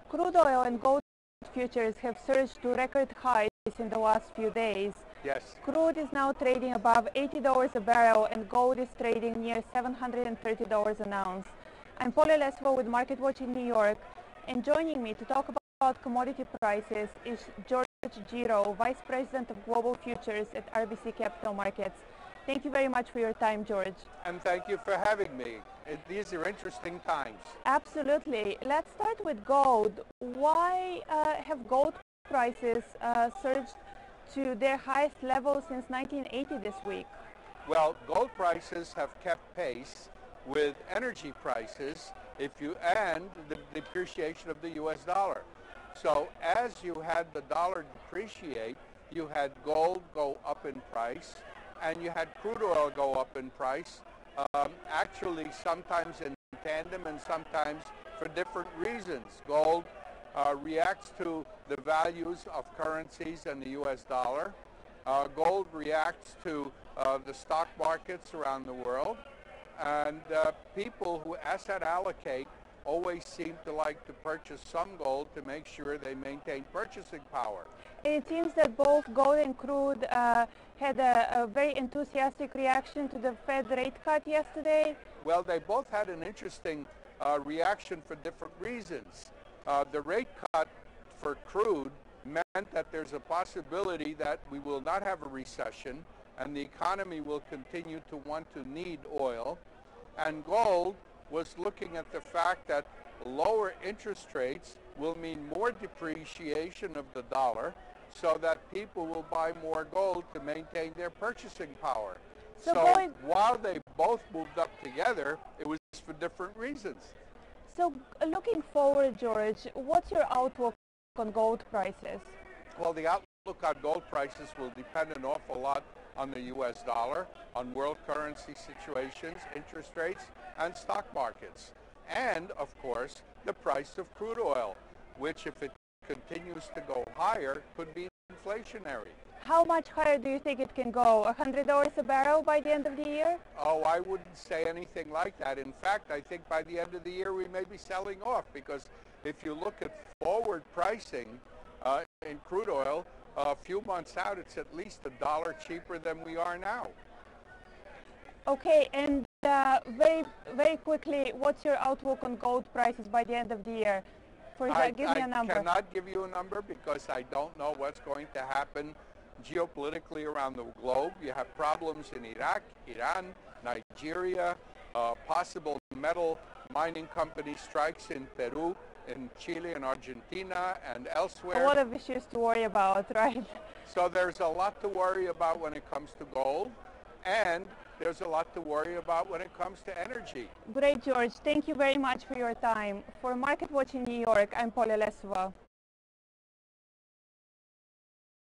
Crude oil and gold futures have surged to record highs in the last few days. Yes. Crude is now trading above $80 a barrel and gold is trading near $730 an ounce. I'm Paula Lesvo with Market Watch in New York, and joining me to talk about commodity prices is George Giro, Vice President of Global Futures at RBC Capital Markets. Thank you very much for your time, George. And thank you for having me. These are interesting times. Absolutely. Let's start with gold. Why have gold prices surged to their highest level since 1980 this week? Well, gold prices have kept pace with energy prices and the depreciation of the U.S. dollar. So as you had the dollar depreciate, you had gold go up in price, and you had crude oil go up in price, actually sometimes in tandem and sometimes for different reasons. Gold reacts to the values of currencies and the U.S. dollar. Gold reacts to the stock markets around the world. And people who asset allocate always seem to like to purchase some gold to make sure they maintain purchasing power. It seems that both gold and crude had a very enthusiastic reaction to the Fed rate cut yesterday. Well, they both had an interesting reaction for different reasons. The rate cut for crude meant that there's a possibility that we will not have a recession and the economy will continue to want to need oil. And gold was looking at the fact that lower interest rates will mean more depreciation of the dollar, so that people will buy more gold to maintain their purchasing power. So while they both moved up together, it was for different reasons. So looking forward, George, what's your outlook on gold prices? Well, the outlook on gold prices will depend an awful lot on the U.S. dollar, on world currency situations, interest rates, and stock markets. And, of course, the price of crude oil, which if it continues to go higher, could be inflationary. How much higher do you think it can go? $100 a barrel by the end of the year? Oh, I wouldn't say anything like that. In fact, I think by the end of the year we may be selling off, because if you look at forward pricing in crude oil, a few months out it's at least $1 cheaper than we are now. Okay, and very quickly, what's your outlook on gold prices by the end of the year? Give me a number. I cannot give you a number because I don't know what's going to happen geopolitically around the globe. You have problems in Iraq, Iran, Nigeria, possible metal mining company strikes in Peru, in Chile and Argentina and elsewhere. A lot of issues to worry about, right? So there's a lot to worry about when it comes to gold, and there's a lot to worry about when it comes to energy. Great, George. Thank you very much for your time. For Market Watch in New York, I'm Paula Lesvo.